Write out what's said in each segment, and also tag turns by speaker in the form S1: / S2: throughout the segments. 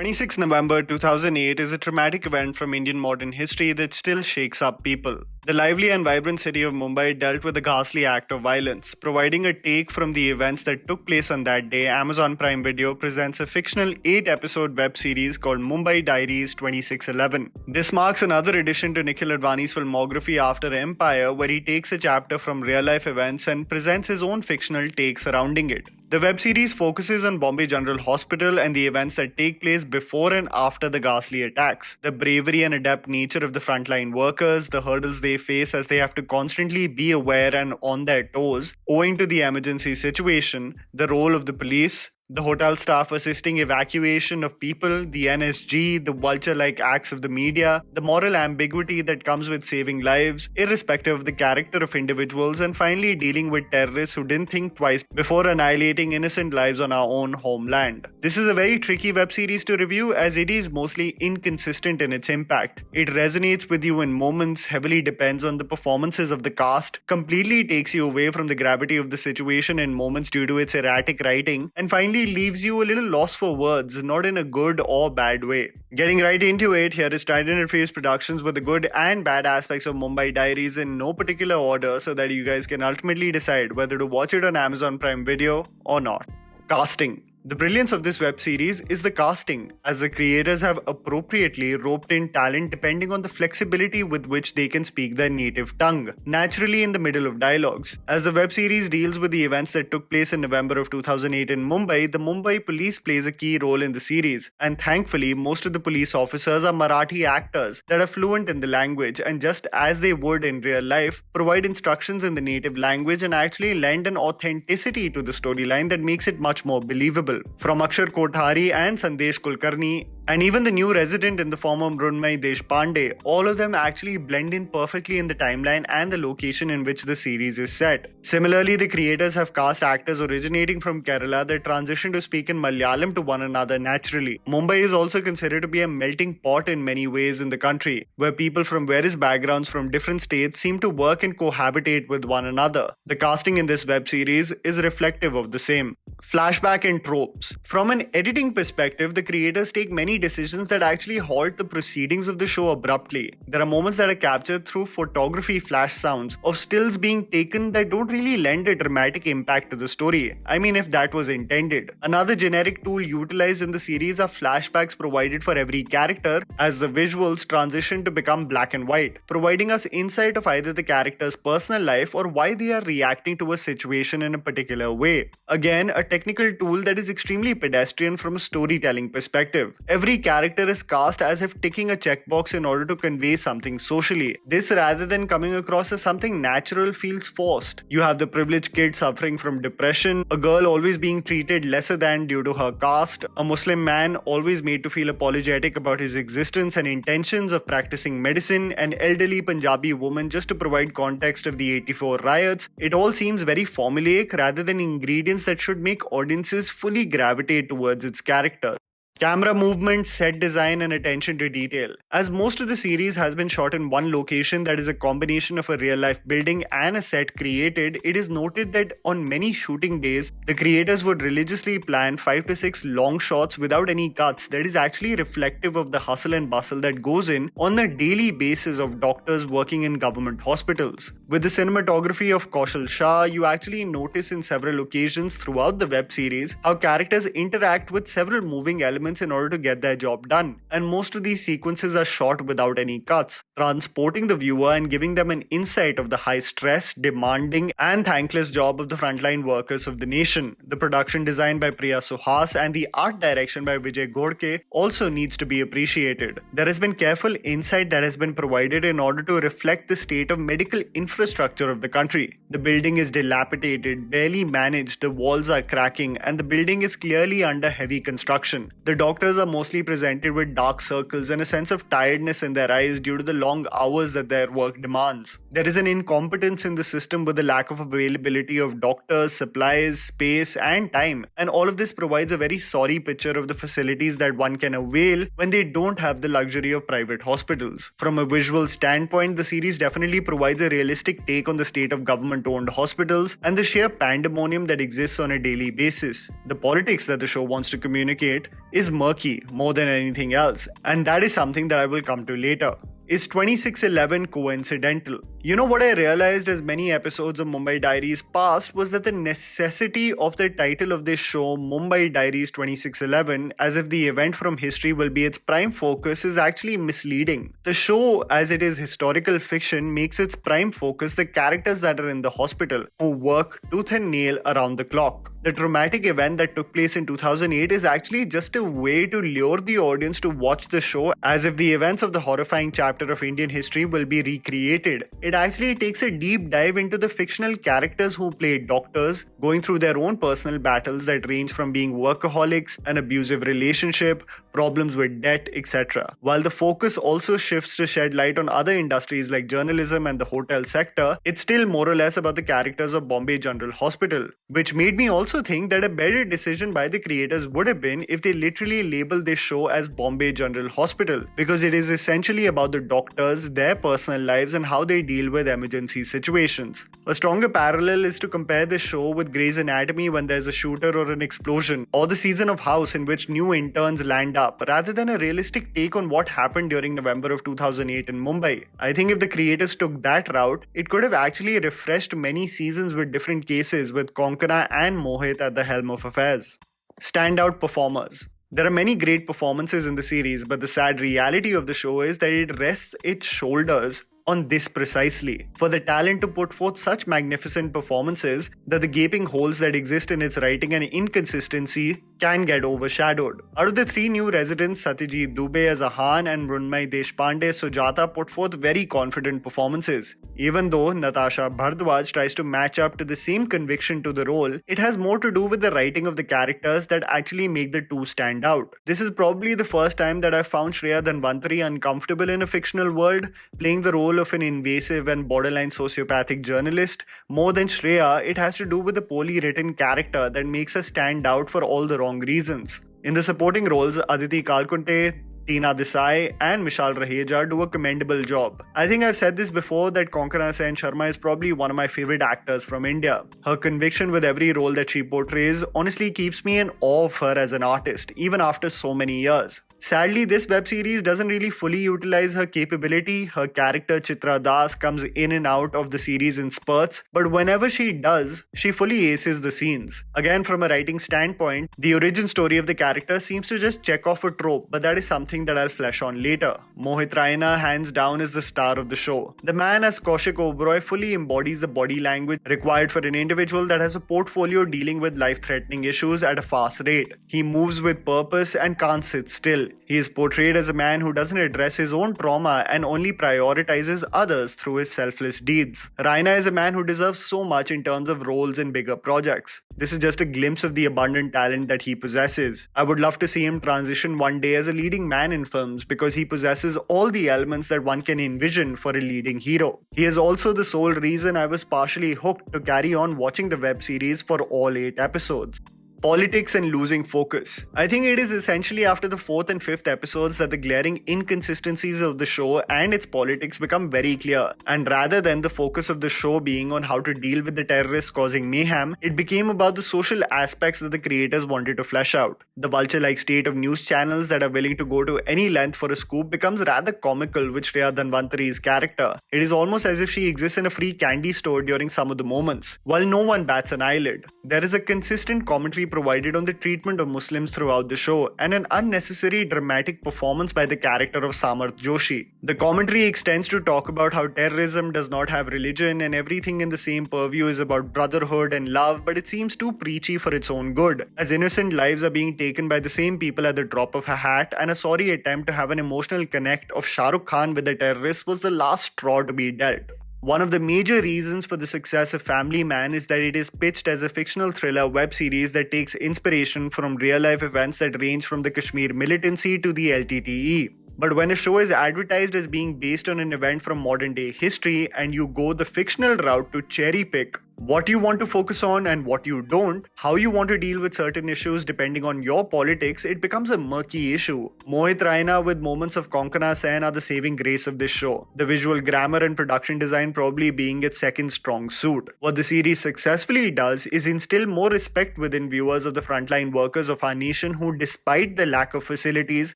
S1: 26 November 2008 is a traumatic event from Indian modern history that still shakes up people. The lively and vibrant city of Mumbai dealt with a ghastly act of violence. Providing a take from the events that took place on that day, Amazon Prime Video presents a fictional 8-episode web series called Mumbai Diaries 2611. This marks another addition to Nikhil Advani's filmography after Empire, where he takes a chapter from real-life events and presents his own fictional take surrounding it. The web series focuses on Bombay General Hospital and the events that take place before and after the ghastly attacks. The bravery and adept nature of the frontline workers, the hurdles they face as they have to constantly be aware and on their toes owing to the emergency situation, the role of the police, the hotel staff assisting evacuation of people, the NSG, the vulture-like acts of the media, the moral ambiguity that comes with saving lives, irrespective of the character of individuals, and finally dealing with terrorists who didn't think twice before annihilating innocent lives on our own homeland. This is a very tricky web series to review as it is mostly inconsistent in its impact. It resonates with you in moments, heavily depends on the performances of the cast, completely takes you away from the gravity of the situation in moments due to its erratic writing, and finally leaves you a little lost for words, not in a good or bad way. Getting right into it, here is Tried&Refused Productions with the good and bad aspects of Mumbai Diaries in no particular order so that you guys can ultimately decide whether to watch it on Amazon Prime Video or not. Casting. The brilliance of this web series is the casting, as the creators have appropriately roped in talent depending on the flexibility with which they can speak their native tongue, naturally in the middle of dialogues. As the web series deals with the events that took place in November of 2008 in Mumbai, the Mumbai police plays a key role in the series, and thankfully most of the police officers are Marathi actors that are fluent in the language and just as they would in real life, provide instructions in the native language and actually lend an authenticity to the storyline that makes it much more believable. From Akshar Kothari and Sandesh Kulkarni, and even the new resident in the form of Mrunmayee Deshpande, all of them actually blend in perfectly in the timeline and the location in which the series is set. Similarly, the creators have cast actors originating from Kerala that transition to speak in Malayalam to one another naturally. Mumbai is also considered to be a melting pot in many ways in the country, where people from various backgrounds from different states seem to work and cohabitate with one another. The casting in this web series is reflective of the same. Flashback and tropes. From an editing perspective, the creators take many decisions that actually halt the proceedings of the show abruptly. There are moments that are captured through photography flash sounds of stills being taken that don't really lend a dramatic impact to the story. I mean, if that was intended. Another generic tool utilized in the series are flashbacks provided for every character as the visuals transition to become black and white, providing us insight of either the character's personal life or why they are reacting to a situation in a particular way. Again, a technical tool that is extremely pedestrian from a storytelling perspective. Every character is cast as if ticking a checkbox in order to convey something socially. This, rather than coming across as something natural, feels forced. You have the privileged kid suffering from depression, a girl always being treated lesser than due to her caste, a Muslim man always made to feel apologetic about his existence and intentions of practicing medicine, an elderly Punjabi woman just to provide context of the 84 riots. It all seems very formulaic rather than ingredients that should make audiences fully gravitate towards its character. Camera movement, set design, and attention to detail. As most of the series has been shot in one location that is a combination of a real-life building and a set created, it is noted that on many shooting days, the creators would religiously plan 5 to 6 long shots without any cuts that is actually reflective of the hustle and bustle that goes in on a daily basis of doctors working in government hospitals. With the cinematography of Kaushal Shah, you actually notice in several occasions throughout the web series how characters interact with several moving elements in order to get their job done, and most of these sequences are shot without any cuts, transporting the viewer and giving them an insight of the high stress, demanding, and thankless job of the frontline workers of the nation. The production design by Priya Suhas and the art direction by Vijay Godke also needs to be appreciated. There has been careful insight that has been provided in order to reflect the state of medical infrastructure of the country. The building is dilapidated, barely managed, the walls are cracking, and the building is clearly under heavy construction. The doctors are mostly presented with dark circles and a sense of tiredness in their eyes due to the long hours that their work demands. There is an incompetence in the system with the lack of availability of doctors, supplies, space, and time, and all of this provides a very sorry picture of the facilities that one can avail when they don't have the luxury of private hospitals. From a visual standpoint, the series definitely provides a realistic take on the state of government-owned hospitals and the sheer pandemonium that exists on a daily basis. The politics that the show wants to communicate is is murky more than anything else, and that is something that I will come to later. Is 2611 coincidental? You know what I realized as many episodes of Mumbai Diaries passed was that the necessity of the title of this show, Mumbai Diaries 2611, as if the event from history will be its prime focus, is actually misleading. The show, as it is historical fiction, makes its prime focus the characters that are in the hospital, who work tooth and nail around the clock. The traumatic event that took place in 2008 is actually just a way to lure the audience to watch the show as if the events of the horrifying chapter of Indian history will be recreated. It actually takes a deep dive into the fictional characters who play doctors, going through their own personal battles that range from being workaholics, an abusive relationship, problems with debt, etc. While the focus also shifts to shed light on other industries like journalism and the hotel sector, it's still more or less about the characters of Bombay General Hospital, which made me also think that a better decision by the creators would have been if they literally labeled this show as Bombay General Hospital, because it is essentially about the doctors, their personal lives, and how they deal with emergency situations. A stronger parallel is to compare this show with Grey's Anatomy when there's a shooter or an explosion, or the season of House in which new interns land up, rather than a realistic take on what happened during November of 2008 in Mumbai. I think if the creators took that route, it could have actually refreshed many seasons with different cases, with Konkana and Mohit at the helm of affairs. Standout performers. There are many great performances in the series, but the sad reality of the show is that it rests its shoulders on this precisely, for the talent to put forth such magnificent performances that the gaping holes that exist in its writing and inconsistency can get overshadowed. Out of the three new residents, Satyajit Dubey as Ahan and Mrunmayee Deshpande Sujata put forth very confident performances. Even though Natasha Bhardwaj tries to match up to the same conviction to the role, it has more to do with the writing of the characters that actually make the two stand out. This is probably the first time that I've found Shreya Dhanvantari uncomfortable in a fictional world, playing the role of an invasive and borderline sociopathic journalist. More than Shreya, it has to do with the poorly written character that makes her stand out for all the wrong reasons. In the supporting roles, Aditi Kalkunte, Tina Desai and Mishal Raheja do a commendable job. I think I've said this before that Konkana Sen Sharma is probably one of my favorite actors from India. Her conviction with every role that she portrays honestly keeps me in awe of her as an artist, even after so many years. Sadly, this web series doesn't really fully utilize her capability. Her character Chitra Das comes in and out of the series in spurts, but whenever she does, she fully aces the scenes. Again, from a writing standpoint, the origin story of the character seems to just check off a trope, but that is something that I'll flesh on later. Mohit Raina, hands down, is the star of the show. The man as Kaushik Oberoi fully embodies the body language required for an individual that has a portfolio dealing with life-threatening issues at a fast rate. He moves with purpose and can't sit still. He is portrayed as a man who doesn't address his own trauma and only prioritizes others through his selfless deeds. Raina is a man who deserves so much in terms of roles in bigger projects. This is just a glimpse of the abundant talent that he possesses. I would love to see him transition one day as a leading man in films because he possesses all the elements that one can envision for a leading hero. He is also the sole reason I was partially hooked to carry on watching the web series for all 8 episodes. Politics and losing focus. I think it is essentially after the 4th and 5th episodes that the glaring inconsistencies of the show and its politics become very clear. And rather than the focus of the show being on how to deal with the terrorists causing mayhem, it became about the social aspects that the creators wanted to flesh out. The vulture-like state of news channels that are willing to go to any length for a scoop becomes rather comical with Shreya Dhanvantari's character. It is almost as if she exists in a free candy store during some of the moments, while no one bats an eyelid. There is a consistent commentary provided on the treatment of Muslims throughout the show, and an unnecessary dramatic performance by the character of Samarth Joshi. The commentary extends to talk about how terrorism does not have religion and everything in the same purview is about brotherhood and love, but it seems too preachy for its own good, as innocent lives are being taken by the same people at the drop of a hat, and a sorry attempt to have an emotional connect of Shah Rukh Khan with the terrorists was the last straw to be dealt. One of the major reasons for the success of Family Man is that it is pitched as a fictional thriller web series that takes inspiration from real-life events that range from the Kashmir militancy to the LTTE. But when a show is advertised as being based on an event from modern-day history and you go the fictional route to cherry-pick what you want to focus on and what you don't, how you want to deal with certain issues depending on your politics, it becomes a murky issue. Mohit Raina with moments of Konkana Sen are the saving grace of this show, the visual grammar and production design probably being its second strong suit. What the series successfully does is instill more respect within viewers of the frontline workers of our nation who, despite the lack of facilities,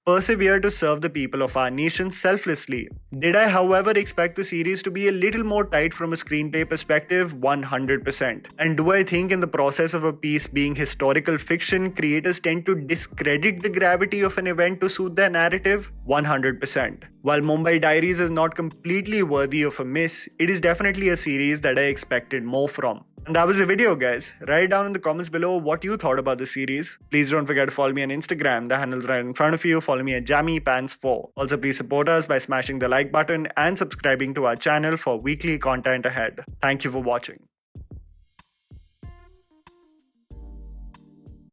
S1: persevere to serve the people of our nation selflessly. Did I, however, expect the series to be a little more tight from a screenplay perspective? 100%. And do I think in the process of a piece being historical fiction, creators tend to discredit the gravity of an event to suit their narrative? 100%. While Mumbai Diaries is not completely worthy of a miss, it is definitely a series that I expected more from. And that was the video, guys. Write down in the comments below what you thought about the series. Please don't forget to follow me on Instagram. The handle's right in front of you. Follow me at JammyPants4. Also, please support us by smashing the like button and subscribing to our channel for weekly content ahead. Thank you for watching.